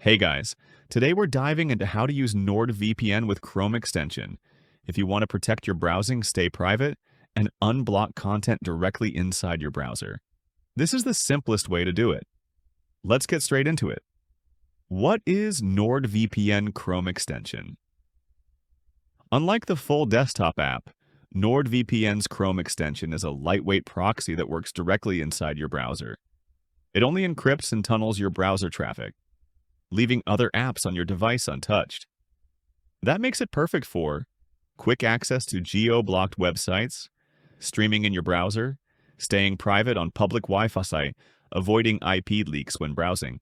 Hey guys, today we're diving into how to use NordVPN with Chrome extension. If you want to protect your browsing, stay private, and unblock content directly inside your browser. This is the simplest way to do it. Let's get straight into it. What is NordVPN Chrome extension? Unlike the full desktop app, NordVPN's Chrome extension is a lightweight proxy that works directly inside your browser. It only encrypts and tunnels your browser traffic, leaving other apps on your device untouched. That makes it perfect for quick access to geo-blocked websites, streaming in your browser, staying private on public Wi-Fi, avoiding IP leaks when browsing.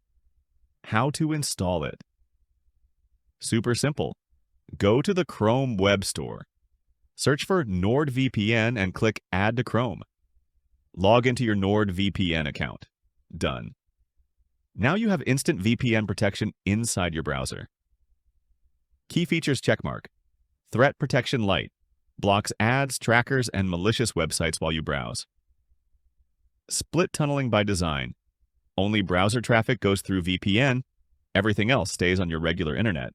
How to install it? Super simple. Go to the Chrome Web Store. Search for NordVPN and click Add to Chrome. Log into your NordVPN account. Done. Now you have instant VPN protection inside your browser. Key features checkmark. Threat protection light. Blocks ads, trackers, and malicious websites while you browse. Split tunneling by design. Only browser traffic goes through VPN. Everything else stays on your regular internet.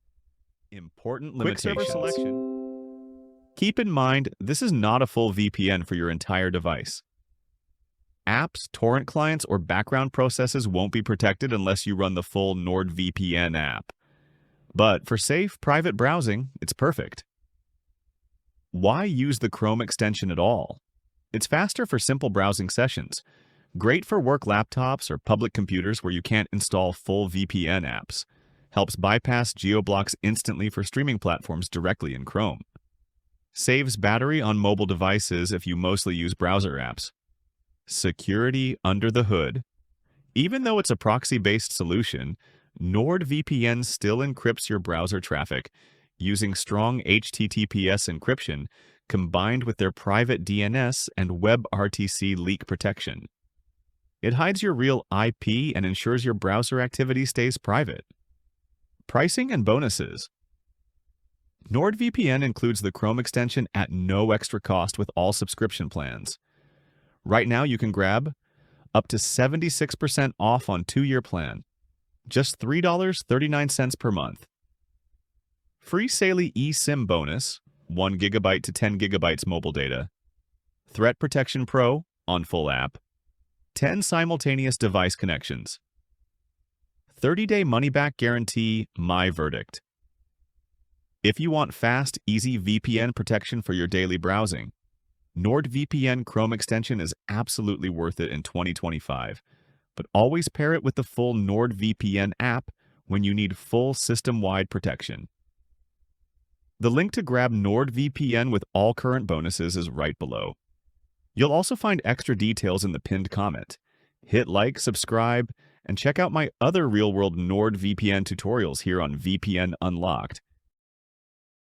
Important limitations. Quick server selection. Keep in mind, this is not a full VPN for your entire device. Apps, torrent clients, or background processes won't be protected unless you run the full NordVPN app. But for safe, private browsing, it's perfect. Why use the Chrome extension at all? It's faster for simple browsing sessions, great for work laptops or public computers where you can't install full VPN apps, helps bypass geo-blocks instantly for streaming platforms directly in Chrome, saves battery on mobile devices if you mostly use browser apps. Security under the hood. Even though it's a proxy-based solution, NordVPN still encrypts your browser traffic using strong HTTPS encryption combined with their private DNS and WebRTC leak protection. It hides your real IP and ensures your browser activity stays private. Pricing and bonuses. NordVPN includes the Chrome extension at no extra cost with all subscription plans. Right now, you can grab up to 76% off on 2-year plan, just $3.39 per month. Free Saley eSIM bonus, 1 GB to 10 GB mobile data. Threat Protection Pro on full app. 10 simultaneous device connections. 30-day money-back guarantee, my verdict. If you want fast, easy VPN protection for your daily browsing, NordVPN Chrome extension is absolutely worth it in 2025, but always pair it with the full NordVPN app when you need full system-wide protection. The link to grab NordVPN with all current bonuses is right below. You'll also find extra details in the pinned comment. Hit like, subscribe, and check out my other real-world NordVPN tutorials here on VPN Unlocked.